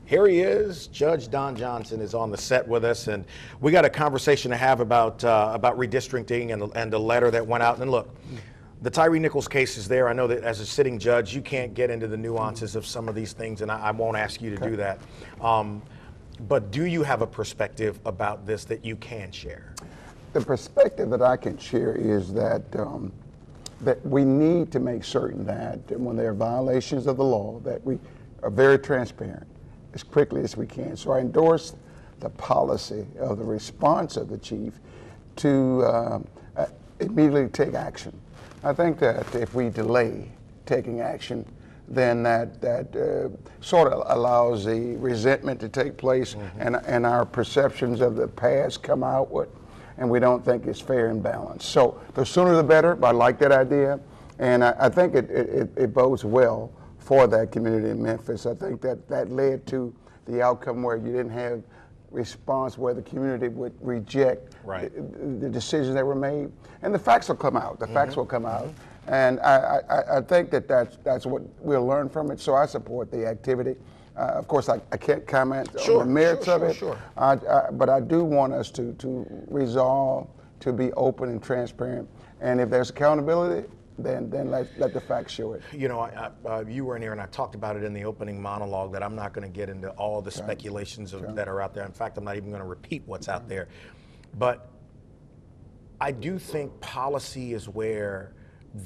Here he is. Judge Don Johnson is on the set with us, and we got a conversation to have about redistricting and the letter that went out. And look, the Tyre Nichols case is there. I know that as a sitting judge, you can't get into the nuances of some of these things, and I won't ask you to do that. But do you have a perspective about this that you can share? The perspective that I can share is that that we need to make certain that when there are violations of the law, that we are very transparent as quickly as we can. So I endorse the policy of the response of the chief to immediately take action. I think that if we delay taking action, then that sort of allows the resentment to take place, and our perceptions of the past come outward, and we don't think it's fair and balanced. So the sooner the better, but I like that idea, and I think it bodes well for that community in Memphis. I think that led to the outcome where you didn't have response where the community would reject the decisions that were made, and the facts will come out. The facts will come out, and I think that's what we'll learn from it. So I support the activity. Of course, I can't comment on the merits of it, but I do want us to resolve to be open and transparent, and if there's accountability, then let the facts show it. You know, you were in here, and I talked about it in the opening monologue that I'm not going to get into all the speculations that are out there. In fact, I'm not even going to repeat what's out there. But I do think policy is where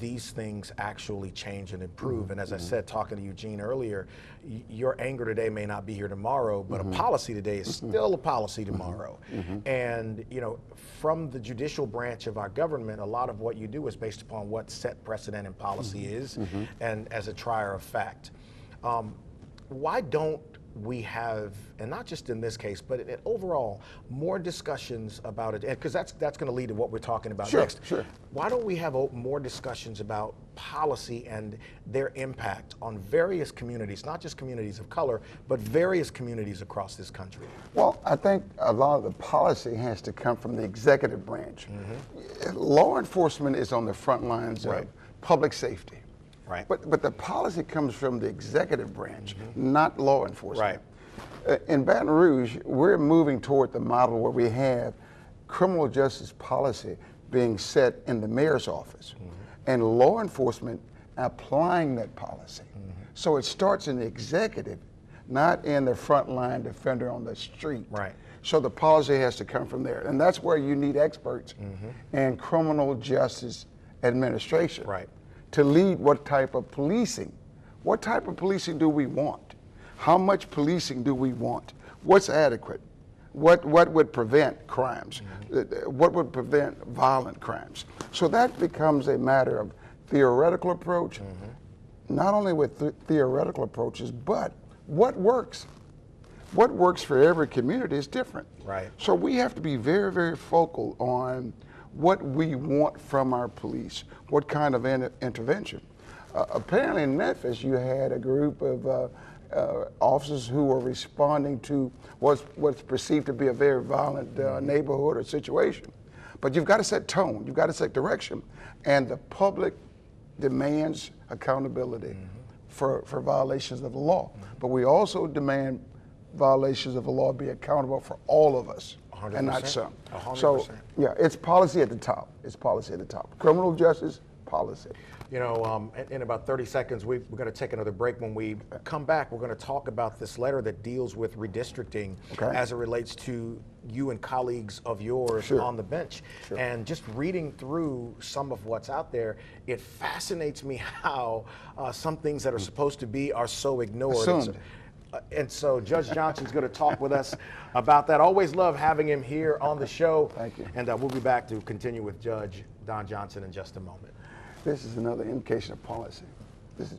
these things actually change and improve. And as I said, talking to Eugene earlier, your anger today may not be here tomorrow, but a policy today is still a policy tomorrow. And, you know, from the judicial branch of our government, a lot of what you do is based upon what set precedent and policy is, and as a trier of fact. Why don't we have, and not just in this case, but overall, more discussions about it, because that's going to lead to what we're talking about next. Why don't we have more discussions about policy and their impact on various communities, not just communities of color, but various communities across this country? Well, I think a lot of the policy has to come from the executive branch. Law enforcement is on the front lines of public safety. But the policy comes from the executive branch, not law enforcement. In Baton Rouge, we're moving toward the model where we have criminal justice policy being set in the mayor's office, and law enforcement applying that policy. So it starts in the executive, not in the frontline defender on the street. So the policy has to come from there, and that's where you need experts in criminal justice administration. To lead what type of policing. What type of policing do we want? How much policing do we want? What's adequate? What would prevent crimes? What would prevent violent crimes? So that becomes a matter of theoretical approach, not only with theoretical approaches, but what works? What works for every community is different. So we have to be very, very focal on what we want from our police, what kind of intervention. Apparently in Memphis, you had a group of officers who were responding to what's perceived to be a very violent neighborhood or situation. But you've got to set tone, you've got to set direction, and the public demands accountability for violations of the law. But we also demand violations of the law be accountable for all of us. 100%. And not some. 100%. So, yeah, it's policy at the top. It's policy at the top. Criminal justice, policy. You know, in about 30 seconds, we're going to take another break. When we come back, we're going to talk about this letter that deals with redistricting as it relates to you and colleagues of yours on the bench. And just reading through some of what's out there, it fascinates me how some things that are supposed to be are so ignored. And so Judge Johnson's going to talk with us about that. Always love having him here on the show. Thank you. And we'll be back to continue with Judge Don Johnson in just a moment. This is another indication of policy. You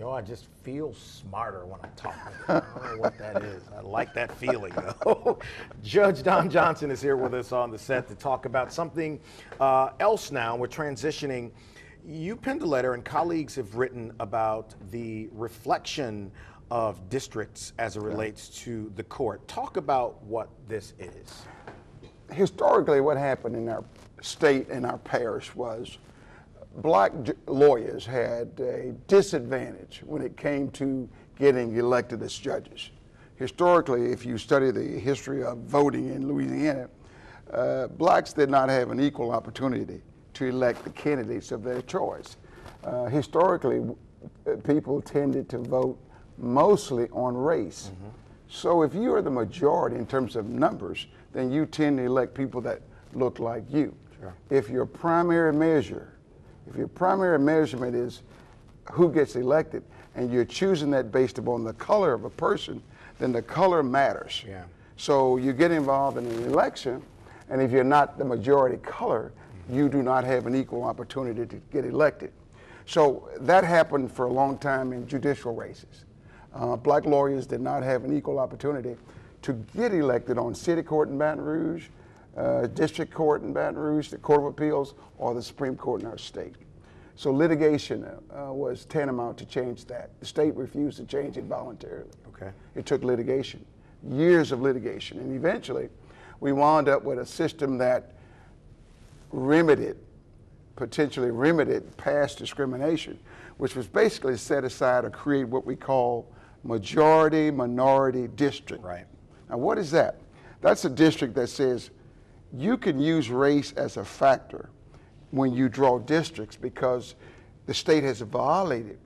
know, I just feel smarter when I'm talking. I don't know what that is. I like that feeling, though. Judge Don Johnson is here with us on the set to talk about something else now. We're transitioning. You penned a letter, and colleagues have written about the reflection of districts as it relates to the court. Talk about what this is. Historically, what happened in our state and our parish was black lawyers had a disadvantage when it came to getting elected as judges. Historically, if you study the history of voting in Louisiana, blacks did not have an equal opportunity to elect the candidates of their choice. Historically, people tended to vote mostly on race. Mm-hmm. So if you are the majority in terms of numbers, then you tend to elect people that look like you. Sure. If your primary measurement is who gets elected, and you're choosing that based upon the color of a person, then the color matters. Yeah. So you get involved in an election, and if you're not the majority color, you do not have an equal opportunity to get elected. So that happened for a long time in judicial races. Black lawyers did not have an equal opportunity to get elected on city court in Baton Rouge, district court in Baton Rouge, the Court of Appeals, or the Supreme Court in our state. So litigation was tantamount to change that. The state refused to change it voluntarily. Okay. It took litigation, years of litigation, and eventually we wound up with a system that potentially remedied past discrimination, which was basically set aside to create what we call majority minority district. Right. Now what is that? That's a district that says you can use race as a factor when you draw districts because the state has violated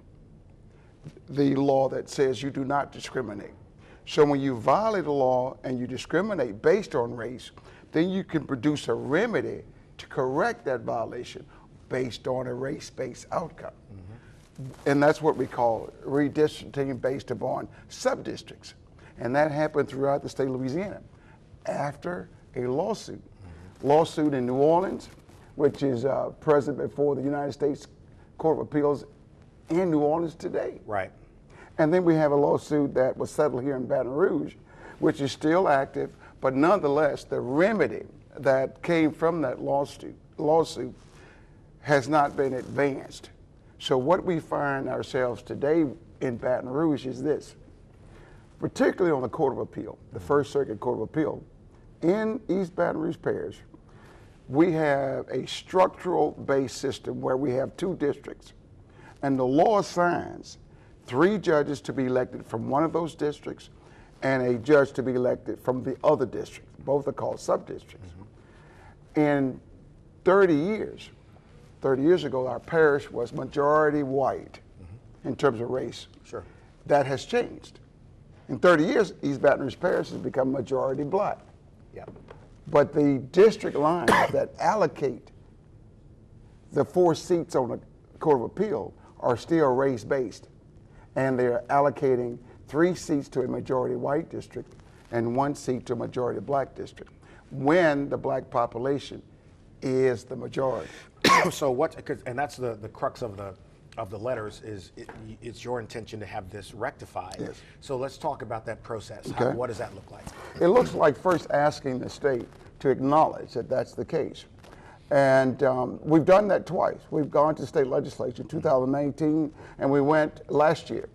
the law that says you do not discriminate. So when you violate a law and you discriminate based on race, then you can produce a remedy to correct that violation based on a race-based outcome. Mm-hmm. And that's what we call redistricting based upon sub-districts. And that happened throughout the state of Louisiana after a lawsuit. Mm-hmm. Lawsuit in New Orleans, which is present before the United States Court of Appeals in New Orleans today. Right. And then we have a lawsuit that was settled here in Baton Rouge, which is still active, but nonetheless, the remedy that came from that lawsuit has not been advanced. So what we find ourselves today in Baton Rouge is this, particularly on the Court of Appeal, the First Circuit Court of Appeal, in East Baton Rouge Parish, we have a structural-based system where we have two districts, and the law assigns 3 judges to be elected from one of those districts and a judge to be elected from the other district. Both are called sub-districts. Mm-hmm. In 30 years ago, our parish was majority white in terms of race. Sure. That has changed. In 30 years, East Baton Rouge Parish has become majority black. Yeah. But the district lines that allocate the 4 seats on the Court of Appeal are still race-based. And they're allocating 3 seats to a majority white district and 1 seat to a majority black district, when the black population is the majority. So and that's the crux of the letters is it's your intention to have this rectified. Yes. So let's talk about that process. Okay. What does that look like? It looks like first asking the state to acknowledge that that's the case. And we've done that twice. We've gone to state legislature in 2019, and we went last year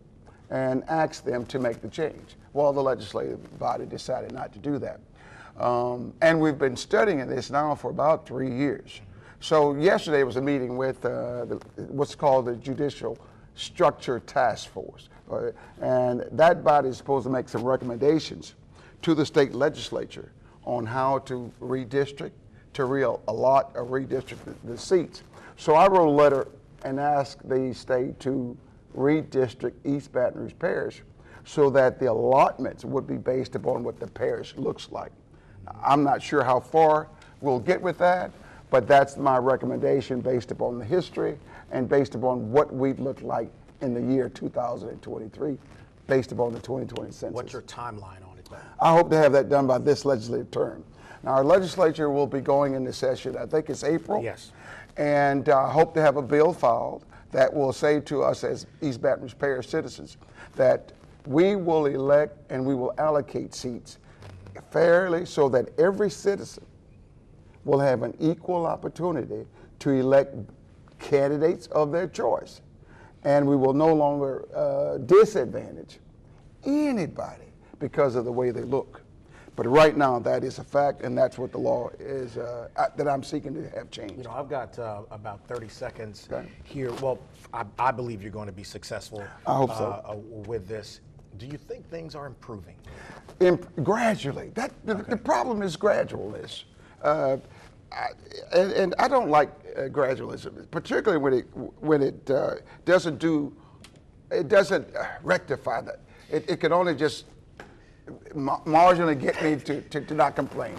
and asked them to make the change. Well, the legislative body decided not to do that. And we've been studying this now for about 3 years. So yesterday was a meeting with what's called the Judicial Structure Task Force. And that body is supposed to make some recommendations to the state legislature on how to redistrict, to allot or redistrict the seats. So I wrote a letter and asked the state to redistrict East Baton Rouge Parish so that the allotments would be based upon what the parish looks like. I'm not sure how far we'll get with that, but that's my recommendation based upon the history and based upon what we'd look like in the year 2023, based upon the 2020 census. What's your timeline on it, then? I hope to have that done by this legislative term. Now, our legislature will be going into session, I think it's April. Yes. And I hope to have a bill filed that will say to us as East Baton Rouge Parish citizens that we will elect and we will allocate seats fairly so that every citizen will have an equal opportunity to elect candidates of their choice. And we will no longer disadvantage anybody because of the way they look. But right now, that is a fact, and that's what the law is that I'm seeking to have changed. You know, I've got about 30 seconds Okay. here. Well, I believe you're going to be successful I hope so. With this. Do you think things are improving? Gradually. The problem is gradualness. And I don't like gradualism, particularly when it doesn't rectify that. It can only just marginally get me to not complain.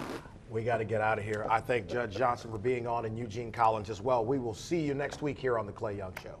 We got to get out of here. I thank Judge Johnson for being on, and Eugene Collins as well. We will see you next week here on The Clay Young Show.